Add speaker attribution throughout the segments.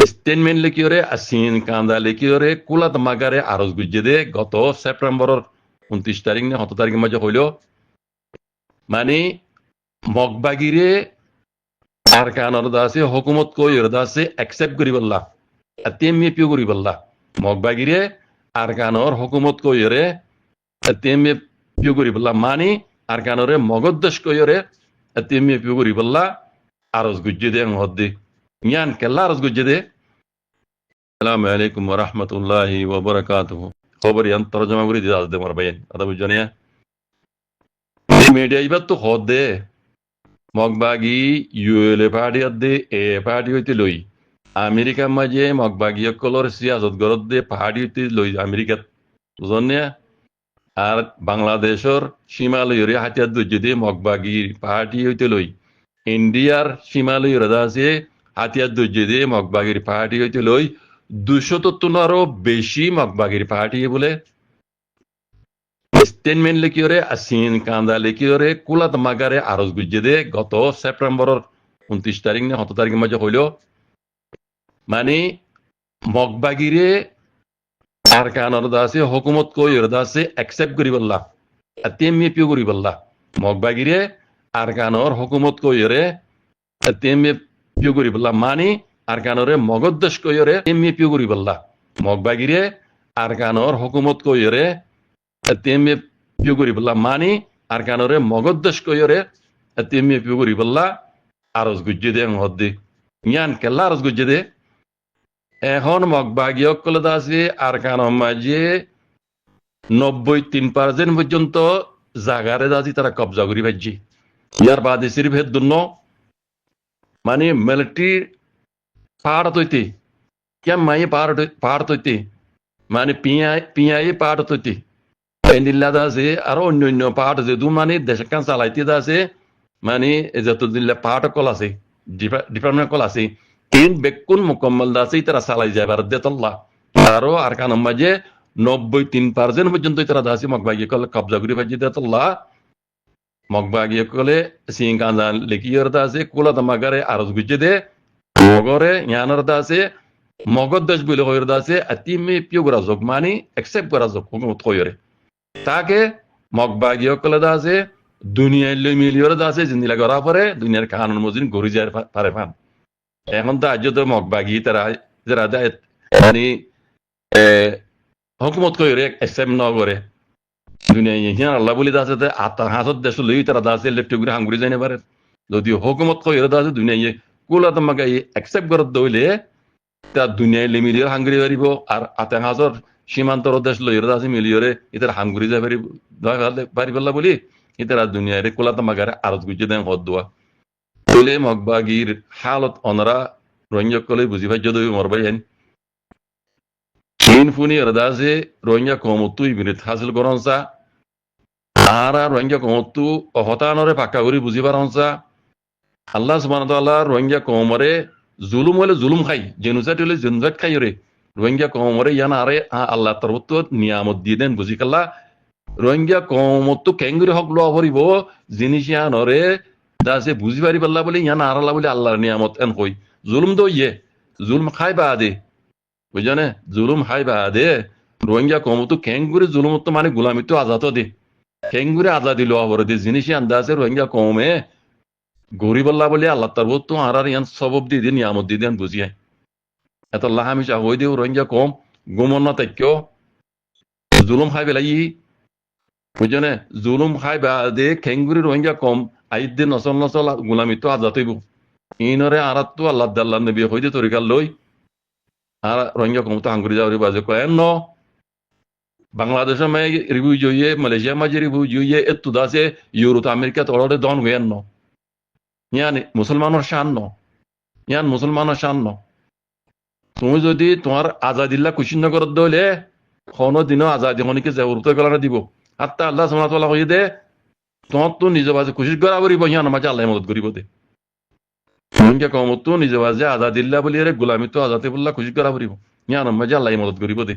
Speaker 1: statement লিখিওরে আসিন কান্দা লিখিওরে কুলাত মাগারে আরজ গুজে দে গত সেপ্টেম্বরের 29 তারিখ না 7 তারিখের মাঝে হইল মানে মগবাগিরে আর কানর দাসে হুকুমত কইর দাসে অ্যাকসেপ্ট করি বললা তেমনি পিও করি বললা মগবাগিরে আর কানর হুকুমত কইরে তেমনি পিও করি বললা মানে আর কানরে মগদ্দেশ কইরে তেমনি পিও করি বললা আরজ গুজে দে হদ্দি ইয়ান কেল্লা আরজ গুজে দে আসসালামু আলাইকুম ওয়া রাহমাতুল্লাহি ওয়া বারাকাতুহু খবর ইয়ান তরজমা করে দিতে আসদে মার ভাইয়েন আদা বুঝনিয়া মিডিয়া ইবাত তো হদে মগবাগি ইউএলএ পার্টি আদে এ পার্টি হইতে লই আমেরিকা মাঝে মগবাগি কলর সিয়াসত গরত দে পার্টি হইতে লই আমেরিকাত বুঝনিয়া আর বাংলাদেশর সীমালয়রে হাতিয়ার দুজে দে মগবাগি পার্টি হইতে লই ইন্ডিয়ার সীমালয়রে আছে হাতিয়ার দুজে দে মগবাগির পার্টি হইতে লই 200-আরও বেশি মগবাগির পার্টি বলে স্টেটমেন্ট লিখিওরে আসিন কান্দা লিখিওরে কুলাত মাগারে আরজ গুজে দে গত সেপ্টেম্বরের 29 তারিখ না 7 তারিখের মাঝে হইল মানে মগবাগিরে আর কানর দাসে হুকুমত কইর দাসে অ্যাকসেপ্ট করি বললা তেমনি পিও করি বললা মগবাগিরে আর কানর হুকুমত কইরে তেমনি পিও করি বললা মানে আর কানরে মগদ্দেশ কইরে তেমনি পিও করি বললা মগবাগিরে আর কানর হুকুমত কইরে তেমনি পিও করি বললা মানে আর কানরে মগদ্দেশ কইরে তেমনি পিও করি বললা আরজ গুজে দে হদ্দি ইয়ান কেল্লা আরজ গুজে দে এখন মগবাগি অকলে আছে আর কান মাঝে 93% পর্যন্ত জাগারে দাজি তারা কবজা করি ভাজি ইয়ার বাদে সিরিফ হেদ দুন্ন মানে মিলিটারি পাহাড় তৈতে কেম মাই পাহাড় তৈতে মানে পিয়াই পাহাড় তৈতে পেন্ডিল্লা আছে আরো অন্য পাহাড় আছে দু মানে দেশ কান চালাইতে আছে মানে যত দিল্লা পাহাড় কল আছে ডিপার্টমেন্ট কল আছে তিন বেকুন মোকাম্মল দাসে তারা চালাই যাবার দেতল্লা আরো আর কান মাঝে 93% পর্যন্ত তারা দাসি মগবাগি কলে কবজা করি ভাজি দেতল্লা মগবাগি কলে সিং কান্দান লিখিয়র দাসে কুলা দমাগারে আরজ গুজে দে মগরে ইয়ানর দাসে মগদ দেশ বলে হইর দাসে আতিমে পিও গরা জগ মানে অ্যাকসেপ্ট করা জগ হুকুমত কইরে তাকে মগবাগি কলে দাসে দুনিয়ায় লই মিলিয়র দাসে জিন্দিলা করা পরে দুনিয়ার কানুন মজিন গরি যায় পারে পান এখন তো আজ তো মগবাগি তারা যারা মানে হুকুমত কইরে অ্যাকসেপ্ট ন করে দুনিয়া ইহিয়ান আল্লাহ বলি দাসে আতা হাসত দেশ লই তারা দাসে লেফট করে হাঙ্গুরি যাইনে পারে যদি হুকুমত কইরে দাসে দুনিয়া কুলা তোমাকে অ্যাকসেপ্ট করত দইলে তা দুনিয়ায় লিমিলিয়র হাঙ্গুরি পারিব আর আতা হাসর সীমান্তর দেশ লইর দাসে মিলিয়রে ইতার হাঙ্গুরি যাই পারিবল্লা বলি ইতারা দুনিয়ারে কুলা তোমাকে আরজ গুজে দেন হদ দোয়া তইলে মগবাগির হালত অনরা রোহিঙ্গা কলে বুঝি ভাই যদি মরবাই হেন ফুনি দাসে রোহিঙ্গা কমতু ইবিনিত হাসিল করনসা আর রোহিঙ্গা কমতু হতানরে পাক্কা করি বুঝি পারনসা আল্লাহ সুবহানাহু ওয়া তাআলা রোহিঙ্গা কমরে জুলুম হলে জুলুম খাই জেনুসাইড হলে জেনুসাইড খাই রে রোহিঙ্গা কমরে ইয়ান আরে আল্লাহ তরফত নিয়ামত দিয়ে দেন বুঝি কাল্লা রোহিঙ্গা কমতু কেঙ্গুরি হক লোয়া ভরিব জিনিস ইয়ানরে দাসে বুঝি পারি পাল্লা বলে ইয়ান আরালা বলে আল্লাহর নিয়ামত এন কই জুলুম তো ইয়ে জুলুম খাই বা দে বুঝনে জুলুম খাই বা দে রোহিঙ্গা কমতু কেঙ্গুরি জুলুম তো মানে গোলামি তো আজাদ দে কেঙ্গুরি আজাদি লোয়া ভরে দে জিনিস আন্দাজে রোহিঙ্গা কমে গরিবল্লা বলে আল্লাহ তার তো আর ইয়ান সবব দিয়ে দিন নিয়ামত দিয়ে দেন বুঝিয়ে এত আল্লাহ আমি চাহই দিও রোহিঙ্গা কম গুমন না তাইকেও জুলুম খাই বেলাই বুঝনে জুলুম খাই বা দে খেঙ্গুরি রোহিঙ্গা কম আইদ দিন নচল নচল গোলামি তো আজাদ হইব ইনরে আরাত তো আল্লাহ দাল্লাহ নবী হই দে তরিকার লই আর রোহিঙ্গা কম তো হাঙ্গুরি যাওয়ার বাজে কয় ন বাংলাদেশের মাঝে রিভিউ জইয়ে মালয়েশিয়া মাঝে রিভিউ জইয়ে এত দাসে ইউরোপ আমেরিকা তলরে দন হইয়ান ন ইয়ান মুসলমানের শান ন ইয়ান মুসলমানের শান ন তুমি যদি তোমার আজাদিল্লা কুশিন নগর দইলে কোনো দিনও আজাদি হনিকে জরুরত গলানো দিব আত্মা আল্লাহ সুবহানাহু ওয়া তাআলা কই দে তোমার তো নিজ বাজে কুশিশ করা করিব ইয়ান মাঝে আল্লাহ মদত করিব দে তুমি কমত তো নিজ বাজে আজাদিল্লা বলি রে গোলামি তো আজাদি বললা কুশিশ করা করিব ইয়ান মাঝে আল্লাহ মদত করিব দে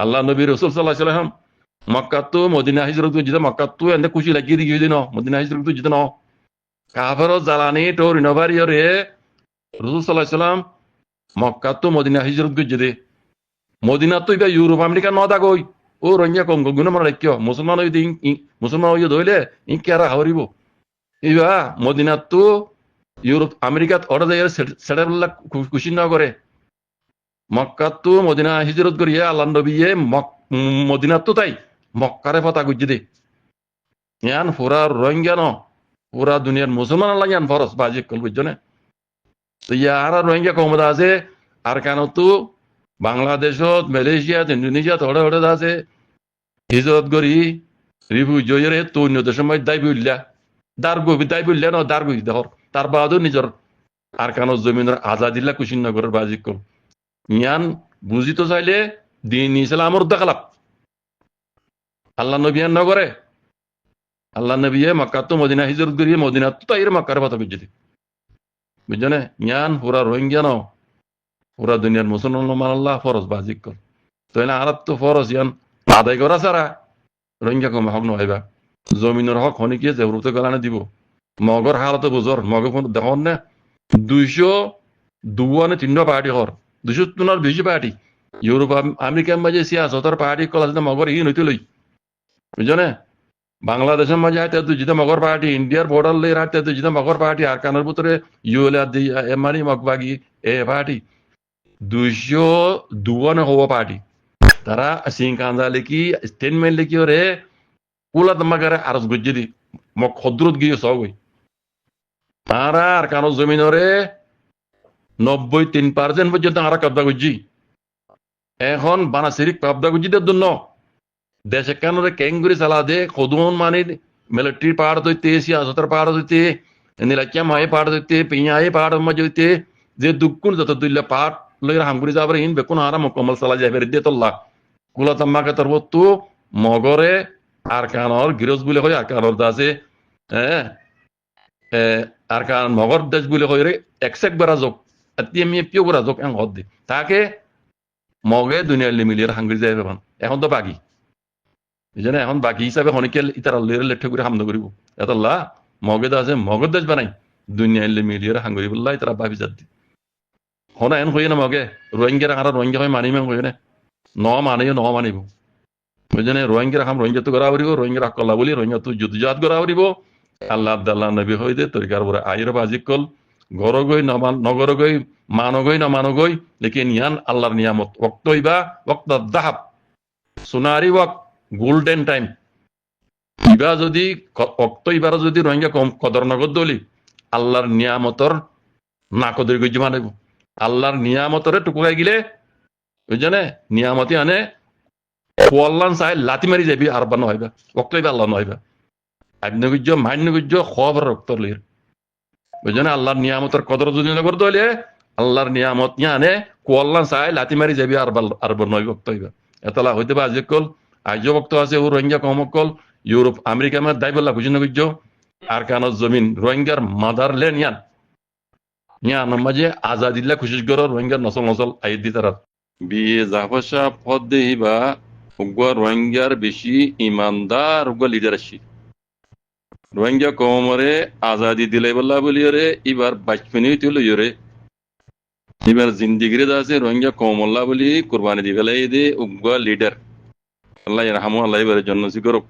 Speaker 1: আল্লাহ নবী রাসূল সাল্লাল্লাহু আলাইহি ওয়াসাল্লাম মক্কা তো মদিনা হিজরত জিদা মক্কা তো এন্ড খুশি লাগি দি গিয়ে দিন মদিনা হিজরত জিদা ন কাফের জ্বালানি তোর ইনভারিয়রে রাসূল সাল্লাল্লাহু আলাইহি ওয়াসাল্লাম মক্কা তো মদিনা হিজরত গজ্জে দে মদিনা তো ইবা ইউরোপ আমেরিকা নদা গই ও রোহিঙ্গা কম গুণ মানে রাখিও মুসলমান হইতে মুসলমান হইয়া ধইলে কেরা হাওরিব ইবা মদিনা তো ইউরোপ আমেরিকাত অর্ডার দেয় সেটা খুশি না করে মক্কা তো মদিনা হিজরত করিয়া আল্লাহ নবীয়ে মদিনা তো তাই মক্কারে পতা গুজি দে ইয়ান পুরা রোহিঙ্গা ন পুরা দুনিয়ার মুসলমান আল্লাহ ইয়ান ফরস বাজি কল বুঝছো তো ইয়ার রোহিঙ্গা কমদা আছে আর কেন তো বাংলাদেশত মালয়েশিয়াত ইন্দোনেশিয়াত ওড়ে ওড়ে আছে হিজরত করি রিভিউ জয়ের তো অন্য দেশের মধ্যে দায় বললা দারগো দায় বললা না দারগো দেখর তার বাদও নিজের আর কেন জমিনের আজাদিল্লা কুশিনগরের বাজি কল ইয়ান বুঝি তো চাইলে দিন ইসলামর দেখালাম আল্লাহ নবিয়ান নগরে আল্লাহ নবিয়ে মক্কা তো মদিনা হিজরত করিয়ে মদিনা তো তাই মক্কার কথা বুঝছি বুঝছো না ইয়ান পুরা রোহিঙ্গা ন পুরা দুনিয়ার মুসলমান আল্লাহ ফরজ বাজিক কর তো এনে আর তো ফরজ ইয়ান আদায় করা ছাড়া রোহিঙ্গা কমে হক নহইবা জমিনের হক হনিকে জরুরতে গলানে দিব মগর হালতে বুঝর মগ দেখুন না 202 পার্টি হর 200 বেশি পার্টি ইউরোপ আমেরিকার মাঝে সিয়াসতের পার্টি কল আছে মগর ই নইতে লই বুঝছো না বাংলাদেশের মাঝে হাতে দুজিতে মগর পার্টি ইন্ডিয়ার বর্ডার লে হাতে দুজিতে মগর পার্টি আর কানের ভিতরে এমানি মগবাগি এ পার্টি 202 হওয়া পার্টি তারা সিং কান্দা লিখি স্টেটমেন্ট লিখি ওরে কুলা তোমাকে আরজ গুজি দি মক খদ্রুত গিয়ে সবই তারা আর কানো জমিনরে 93% পর্যন্ত আরা কব্জা গুজি এখন বানাসিরিক কব্জা গুজি দের জন্য দেশে কেন কেঙ্গুরি চালা দে খদুন মানে মিলিটারি পাহাড় দইতে সিয়াসতের পাহাড় দইতে নীলাকিয়া মায়ে পাহাড় দইতে পিয়ায়ে পাহাড় মধ্যে দইতে যে দুঃখুন যত দুইলে পাহাড় লইরা হামগুড়ি যাবার ইন বেকুন আরা মকমল চালা যাবে রে তোল্লা কুলা তাম্মাকে তোর তো মগরে আর কানর গিরজ বলে হয় আর কানর দাসে হ্যাঁ আর কান মগর দেশ বলে হয় রে একসেক বেড়া যোগ এমি পিও বেড়া যোগ হদ দি তাকে মগে দুনিয়ার মিলিয়ে হাঙ্গুড়ি যাবে এখন তো বাকি বুঝলেন এখন বাকি হিসাবে অনেকে ইতার আল্লাহর লেঠে করে হামদ করিব এতল্লা মগেদ আছে মগের দেশ বানাই দুনিয়া এলে মিলিয়ে হাঙ্গুরি বললা তারা ভাবি যাতি হনা এন হয়ে না মগে রোহিঙ্গার আর রোহিঙ্গা হয় মানিমে হয়ে না মানিও মানিব বুঝলেন রোহিঙ্গার হাম রোহিঙ্গা তো করা পারিব রোহিঙ্গার কলা বলি রোহিঙ্গা তো যুদ্ধজাত করা পারিব আল্লাহ আব্দাল্লাহ নবী হয়ে দে তরিকার পরে আইর বাজিক কল ঘর গই নগর গই মানগই না মানগই লেকিন ইয়ান আল্লাহর নিয়ামত ওক্ত হইবা ওক্ত দাহাব সোনারি ওয়াক গোল্ডেন টাইম ইবা যদি অক্ত ইবার যদি রোহিঙ্গা কম কদর নগদ দলি আল্লাহর নিয়ামতর না কদর গজ্জি মানাইব আল্লাহর নিয়ামতরে টুকুরাই গিলে বুঝছে নিয়ামতি আনে কোয়াল্লান চাই লাতি মারি যাবি আর বা নহইবা অক্ত ইবা আল্লাহ নহইবা আইন গুজ্জ মান্য গুজ্জ খবর রক্তর লির বুঝছে আল্লাহর নিয়ামতর কদর যদি নগর দলে আল্লাহর নিয়ামত আনে কোয়াল্লান চাই লাতি মারি যাবি আর বা নয় অক্ত হইবা এতলা হইতে বা আজি কল আজ বক্ত আছে ও রোহিঙ্গা কমকল ইউরোপ আমেরিকা মা দাই বললা বুঝি না বুঝছো আর কান জমিন রোহিঙ্গার মাদার লেন ইয়ান মাঝে আজাদিল্লা খুশিস গর রোহিঙ্গার নসল নসল আই দি তারা বিয়ে জাফসা পদ দেহিবা উগ্র রোহিঙ্গার বেশি ইমানদার উগ্র লিডার আসি রোহিঙ্গা কমরে আজাদি দিলে বললা বলি রে এবার বাঁচপনি তুল রে এবার জিন্দিগিরে আছে রোহিঙ্গা কমল্লা বলি কোরবানি দিবেলাই দে উগ্র লিডার আল্লাহ রাহমু আল্লাহ ইবারে জন্নতি করুক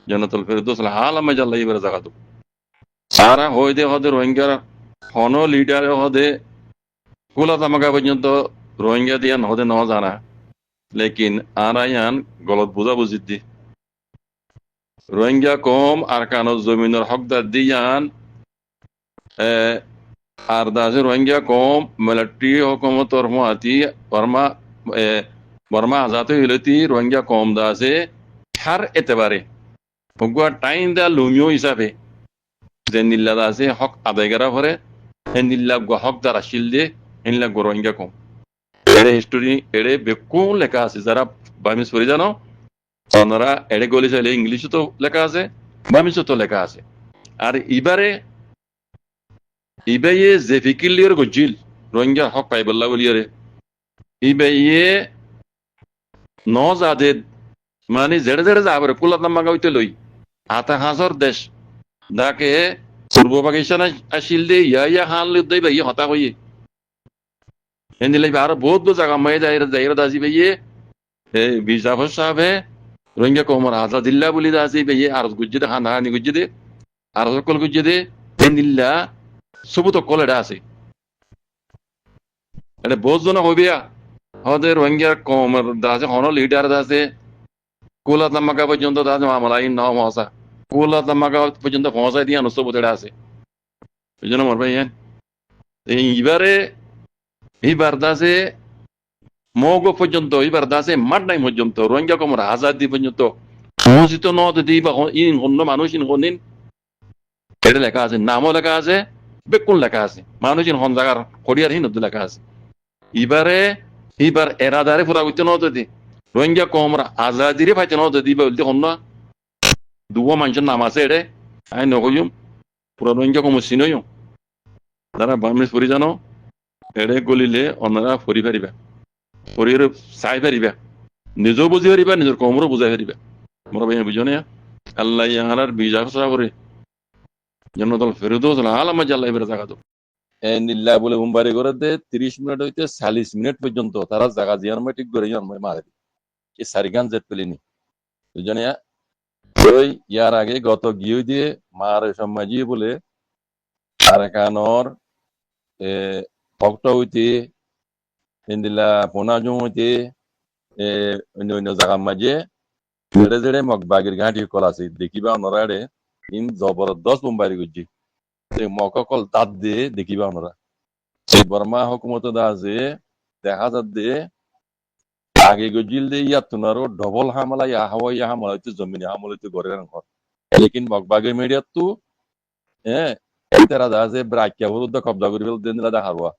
Speaker 1: জান্নাতুল ফেরদৌস হালা মজা আল্লাহ ইবারে জায়গা তো সারা হইদে হদে রোহিঙ্গা হন লিডার হদে কুলা তামাকা পর্যন্ত রোহিঙ্গা দিয়ান হদে ন জানা লেকিন আরায়ান গলত বুঝা বুঝি দি রোহিঙ্গা কম আর কানো জমিনের হকদার দিয়ান আর দাসে রোহিঙ্গা কম মিলিটারি হুকুমতর মাতি বর্মা আজাদ হইলতি রোহিঙ্গা কম দাসে হার এতেবারে হুকুয়া টাইম দা লুমিও হিসাবে যে নিল্লা দাসে হক আদায় করা করে হে নিল্লা হক দ্বারা শিল দে হিল্লা রোহিঙ্গা কম এড়ে হিস্টোরি এড়ে বেকুন লেখা আছে যারা বামিস পড়ি জানো ওনারা এড়ে গলি চাইলে ইংলিশে তো লেখা আছে বামিসও তো লেখা আছে আর ইবারে ইবাইয়ে যে ফিকিলিয়র গজিল রোহিঙ্গা হক পাইবল্লা বলিয়রে ইবাইয়ে ন যাদে মানে জেড়ে জেড়ে যাবে কুলাত নাম্মা হইতে লই আতা হাজর দেশ দাকে পূর্ব পাকিস্তান আসিল দে ইয়া হান লই দই ভাই হতা হইয়ে এন্দিলে আর বহুত জায়গা মাই যাইরা দাজি বেয়ে বিজাফর সাহেবে রোহিঙ্গা কমর আজাদিল্লা বলি দাজি বেয়ে আর গুজ্জে দে হানা হানি গুজ্জে দে আর সকল গুজ্জে দে এন্দিল্লা সবুত কল এটা আছে এটা বহুত জন হইবিয়া হতে রোহিঙ্গা কমর দাছে হন লিডার দাছে কুলা তামাকা পর্যন্ত দাছে মামলা ইন নাও মহাসা কুলা তামাকা পর্যন্ত পৌঁছায় দিয়া নসবুত এটা আছে এই জন্য মর ভাই এইবারে এইবার দাসে মগ পর্যন্ত এইবার দাসে মাঠ নাই পর্যন্ত রোহিঙ্গা কমর আজাদি পর্যন্ত মসজিদ নদ দিবা ইন অন্য মানুষ ইন কোনদিন এটা লেখা আছে নামও লেখা আছে বেকুন লেখা আছে মানুষ ইন হন জায়গার হরিয়ার হিন লেখা আছে এইবার এরাদারে পুরা করতে নদ দি রোহিঙ্গা কমর আজাদিরে পাইতে নদ দিবা বলতে অন্য দুয়া মানুষের নাম আছে এড়ে আই নকইম পুরা রোহিঙ্গা কমর চিনইম যারা বাংলাদেশ পরি জানো এড়ে গলিলে অন্যরা ফরি পারিবা ফরির চাই পারিবা নিজেও বুঝি পারিবা নিজের কমরও বুঝাই পারিবা মোর ভাই বুঝনে আল্লাহ ইয়াহার বিজা ফসরা করে জন্নতল ফেরুদো আলামা জাল্লাহ এবার জায়গা তো নিল্লা বলে মুম্বাই করে দে 30 মিনিট হইতে 40 মিনিট পর্যন্ত তারা জায়গা জিয়ান ঠিক করে যান মারে এই সারিগান জেট পেলিনি বুঝনে ওই ইয়ার আগে গত গিয়ে দিয়ে মার সমাজি বলে আর কানর ভক্ত হইতে হিন্দিলা পোনাজু হইতে অন্য অন্য জায়গার মাঝে জেড়ে জেড়ে মগ বাগির ঘাটি কল আছে দেখিবা অনরাড়ে ইন জবরদস্ত মুম্বাই গুজি মক কল দাঁত দিয়ে দেখিবা অনরা সেই বর্মা হুকুমত দা আছে দেখা যাত দিয়ে আগে গজিল দিয়ে ইয়াত তোনারও ডবল হামলা ইয়া হাওয়া ইয়া হামলা হইতে জমিনে হামলা হইতে গড়ে ঘর লেকিন মগ বাগের মিডিয়াত তো হ্যাঁ তারা দা আছে ব্রাক্যা হলুদ কবজা করে ফেল দিন দেখারবা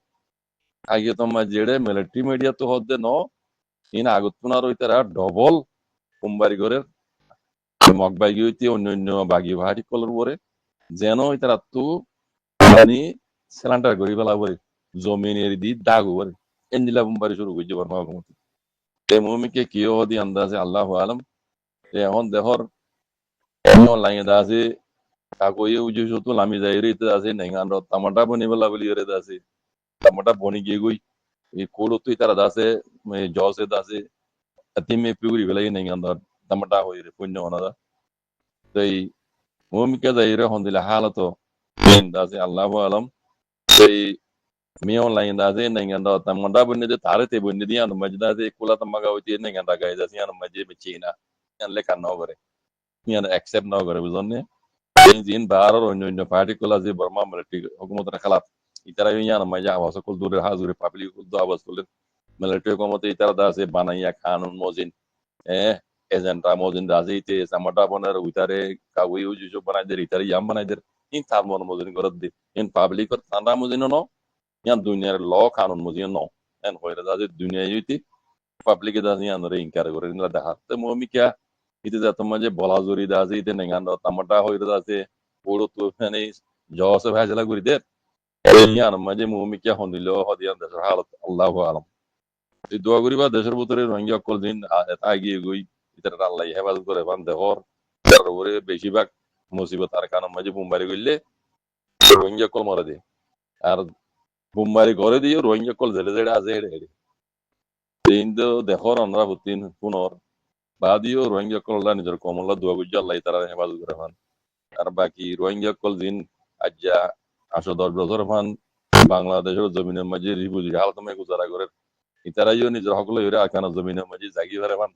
Speaker 1: আগে তোমার জেড়ে মিলিটারি মিডিয়া তো হতে ন ইন আগত তোনার হইতারা ডবল মুম্বাই ঘরের মগ বাগি হইতে অন্য অন্য বাগি ভাড়ি কলর পরে যেন তারা তো মানে সিলিন্ডার করি ফেলা পরে জমিনের দি দাগ পরে এনজিলা মুম্বাই শুরু করছে বর্মা হুকুমত এই মুমিকে কি হদি আন্দাজে আল্লাহ আলম এখন দেহর অনলাইনে দা আছে কাকো ইয়ে উজু তো লামি যাই রে আছে নেগান টামাটা বনি বেলা বলি রে আছে টামাটা বনি গিয়ে গই এই কোলো তুই তারা দাসে জসে দাসে তিমে পিউরি বেলা নেগান টামাটা হই রে পুণ্য অনাদা তাই মুমিকে যাই রে হন্দিলা হালাতো দাসে আল্লাহ আলম সেই mi online da se nengan da tamanda bunne de tare te bunne di anu majda se kula tamaga hoiti nengan da gaida si anu majje be china yan le kan no gore yan accept no gore buzonne jin barar onyo onyo particular je burma military hukumat ra khalaf itara yan majja awasa kul dure hazure public kul do awas kul military hukumat itara da se banaiya kanun mojin agent ra mojin da se ite samata bonar utare kawi uju banai der itara yam banai der in tar mon mojin gorad de in public or tanda mojin no yan দুনিয়ার ল কানুন মুজিয়ে ন N হইরা দা যে দুনিয়া ইতি পাবলিকে দা yan রে incur করে না দেখা তে মমিকা ইতে যা তোমার যে বলা জরি দা যে ইতে নেগান তামাটা হইরা দা যে বড় তো মানে জসে ভাজলা করি দে yan মাঝে মমিকা হন্দিল হদিয়ান দেশের হালত আল্লাহু আলাম এই দোয়া করিবা দেশের ভিতরে রোহিঙ্গা কল দিন আগিয়ে গই ইতার আল্লাহ হেফাজত করে বান দেহর তার উপরে বেশিরভাগ মুসিবত আর কারণ মাঝে মুম্বাই গইলে রোহিঙ্গা কল মারা দে আর মুম্বাই ঘরে দিয়ে রোহিঙ্গা কল জেলে জেলে আছে হেড়ে হেড়ে কিন্তু দেখর আমরা হতিন পুনর বাদিও রোহিঙ্গা কলরা নিজের কমলা দোয়া গুজ্জা আল্লাহ তারা হেফাজত করে ফান আর বাকি রোহিঙ্গা কল দিন আজ্জা 8-10 বছর ফান বাংলাদেশের জমিনের মাঝে রিফিউজি হালতমে গুজারা করে ইতারাইও নিজের সকলে হইরা আকানা জমিনের মাঝে জাগি ফেরে ফান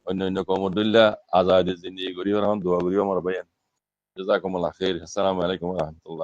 Speaker 1: অন্য অন্য কমরদুল্লাহ আজাদের জিন্দিগি করি ফান দোয়া করিও আমার ভাইয়ান জাযাকুমুল্লাহ খাইর আসসালামু আলাইকুম ওয়া রাহমাতুল্লাহ